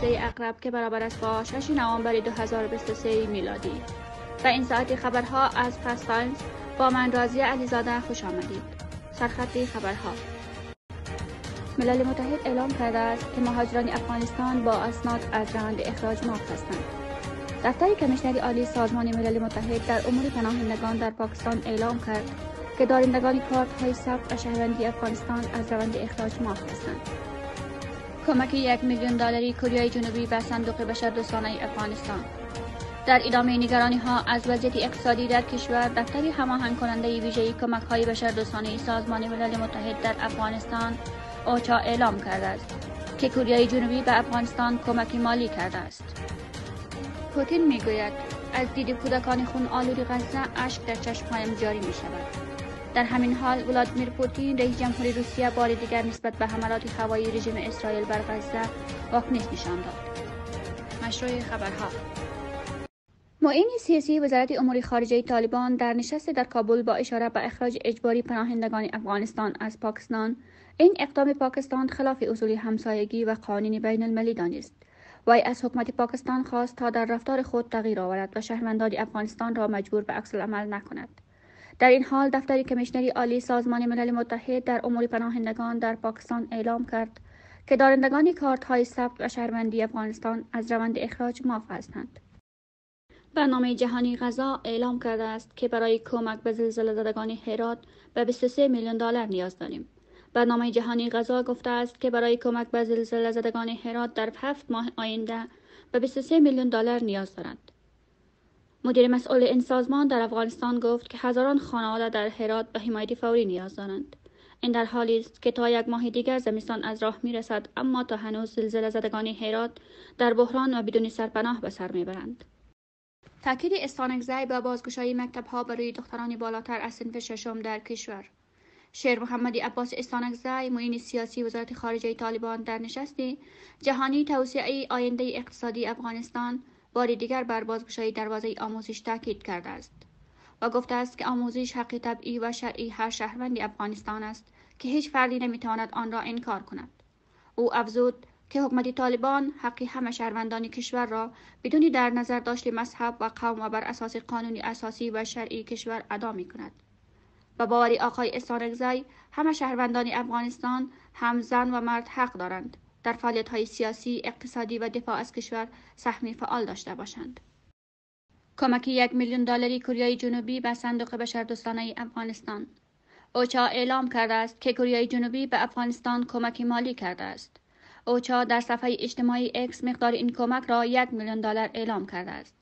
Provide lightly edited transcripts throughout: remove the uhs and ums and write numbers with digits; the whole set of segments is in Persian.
هفته اقرب که برابر است با 6 نوامبر 2023 میلادی. و این ساعتی خبرها از فست تایمز با من رازیه علیزاده خوش آمدید. سرخط خبرها. ملل متحد اعلام کرده است که مهاجران افغانستان با اسناد از روند اخراج معاف هستند. دفتر کمیشنر عالی سازمان ملل متحد در امور پناهندگان در پاکستان اعلام کرد که دارندگان کارت‌های ثبت و شهروندی افغانستان از روند اخراج معاف هستند. کمک $1 میلیون کره جنوبی به صندوق بشردوستانه افغانستان. در ادامه نگرانی‌ها از وضعیت اقتصادی در کشور، دفتر هماهنگ کننده ویژه کمک‌های بشردوستانه سازمان ملل متحد در افغانستان اوچا اعلام کرده است که کره جنوبی به افغانستان کمک مالی کرده است. پوتین میگوید از دید کودکان خون آلود غزه اشک در چشمهایم جاری می شود. در همین حال ولادیمیر پوتین رئیس جمهوری روسیه بار دیگر نسبت به حملات هوایی رژیم اسرائیل بر غزه واکنش نشان داد. مشروع خبرها. معین سیاسی وزارت امور خارجه طالبان در نشست در کابل با اشاره به اخراج اجباری پناهندگان افغانستان از پاکستان، این اقدام پاکستان خلاف اصول همسایگی و قوانین بین المللی دانست. وی از حکومت پاکستان خواست تا در رفتار خود تغییر آورد و شهروندان افغانستان را مجبور به عکس العمل نکند. در این حال دفتر کمیشنر عالی سازمان ملل متحد در امور پناهندگان در پاکستان اعلام کرد که دارندگان کارت‌های ثبت و شهروندی افغانستان از روند اخراج معاف هستند. برنامه جهانی غذا اعلام کرده است که برای کمک به زلزله زدگان هرات به $23 میلیون نیاز داریم. برنامه جهانی غذا گفته است که برای کمک به زلزله زدگان هرات در 7 ماه آینده به $23 میلیون نیاز دارد. مدیر مسئول این سازمان در افغانستان گفت که هزاران خانواده در هرات به حمایت فوری نیاز دارند. این در حالی است که تا 1 ماه دیگر زمستان از راه میرسد، اما تا هنوز زلزله زدگان هرات در بحران و بدون سرپناه به سر میبرند. تاکید استانکزی به بازگشایی مکتب‌ها برای دختران بالاتر از صنف ششم در کشور. شیر محمد عباس استانکزی، معین سیاسی وزارت خارجه طالبان در نشست جهانی توسعه آینده اقتصادی افغانستان بار دیگر بر بازگشایی دروازه آموزش تاکید کرده است و گفته است که آموزش حق طبیعی و شرعی هر شهروند افغانستان است که هیچ فردی نمیتواند آن را انکار کند. او افزود که حکومت طالبان حق همه شهروندان کشور را بدون در نظر داشت مذهب و قوم و بر اساس قانون اساسی و شرعی کشور ادا می‌کند. و باوری آقای استانکزی، همه شهروندان افغانستان هم زن و مرد حق دارند در فعالیت‌های سیاسی، اقتصادی و دفاع از کشور سهمی فعال داشته باشند. کمک $1 میلیون کره جنوبی به صندوق بشردوستانه افغانستان. اوچا اعلام کرده است که کره جنوبی به افغانستان کمک مالی کرده است. اوچا در صفحه اجتماعی اکس مقدار این کمک را $1 میلیون اعلام کرده است.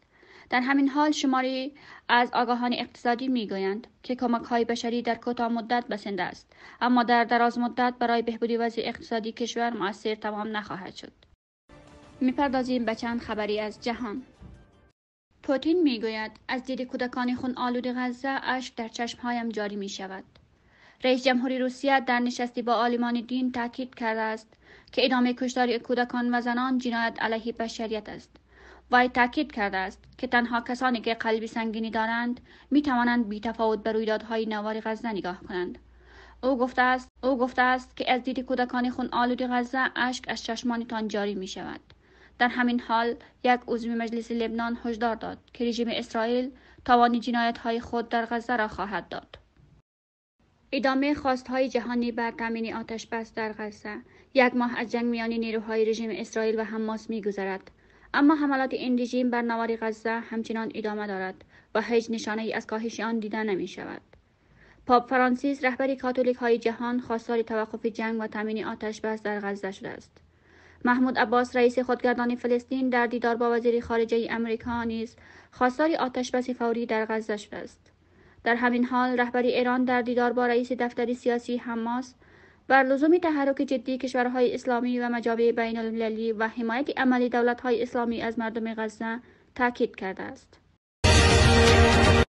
در همین حال شماری از آگاهان اقتصادی میگویند که کمک‌های بشری در کوتاه مدت بسنده است، اما در دراز مدت برای بهبود وضع اقتصادی کشور مؤثر تمام نخواهد شد. میپردازیم به چند خبری از جهان. پوتین میگوید از دید کودکان خون آلود غزه اشک در چشمهایم جاری می شود. رئیس جمهوری روسیه در نشستی با عالمان دین تاکید کرده است که ادامه کشتار کودکان و زنان جنایت علیه بشریت است. وی تاکید کرده است که تنها کسانی که قلبی سنگینی دارند می توانند بی تفاوت به رویدادهای نوار غزه نگاه کنند. او گفته است که از دید کودکان خون آلود غزه اشک از چشمانتان جاری می شود. در همین حال یک عضو مجلس لبنان هشدار داد که رژیم اسرائیل تاوان جنایت‌های خود در غزه را خواهد داد. ادامه خواست‌های جهانی بر تامین آتش بس در غزه. 1 ماه از جنگ میان نیروهای رژیم اسرائیل و حماس می‌گذرد، اما حملات این رژیم بر نوار غزه همچنان ادامه دارد و هیچ نشانه‌ای از کاهش آن دیده نمی‌شود. پاپ فرانسیس، رهبر کاتولیک‌های جهان، خواستار توقف جنگ و تامین آتش بس در غزه شده است. محمود عباس، رئیس خودگردان فلسطین، در دیدار با وزیر خارجه آمریکا نیز خواستار آتش‌بس فوری در غزه شده است. در همین حال رهبر ایران در دیدار با رئیس دفتر سیاسی حماس بر لزوم تحرک جدی کشورهای اسلامی و مجامع بین المللی و حمایت عملی دولت‌های اسلامی از مردم غزه تاکید کرده است.